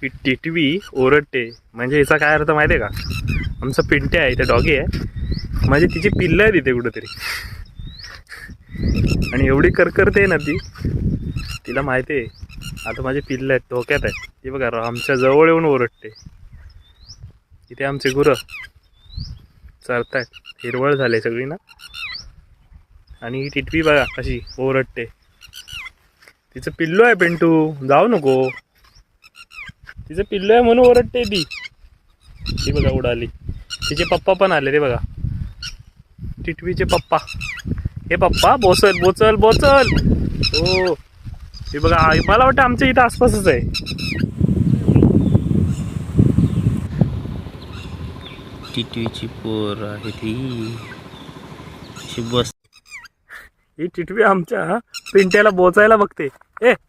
ही टिटवी ओरडते म्हणजे याचा काय अर्थ माहिती आहे का? आमचा पिंट्या आहे, इथे डॉगी आहे, म्हणजे तिची पिल्लं आहे तिथे कुठेतरी. आणि एवढी करते ना ती, तिला माहिती आहे आता माझी पिल्लं आहेत, धोक्यात आहेत. ती बघा आमच्या जवळ येऊन ओरडते. इथे आमचे गुरं चरतायत, हिरवळ झाले सगळी ना. आणि ही टिटवी बघा कशी ओरडते. तिचं पिल्लू आहे पिंटू, जाऊ नको. तिचं पिल्लू आहे म्हणून ओरडते ती. ती बघा उडाली. तिचे पप्पा पण आले रे बघा, टिटवीचे पप्पा. हे पप्पा बोचल बोचल बोचल. हो ते बघा, मला वाटतं आमच्या इथं आसपासच आहे. टिटवीची पोर आहे ती. बस ही टिटवी आमच्या पिंट्याला बोचायला बघते. ए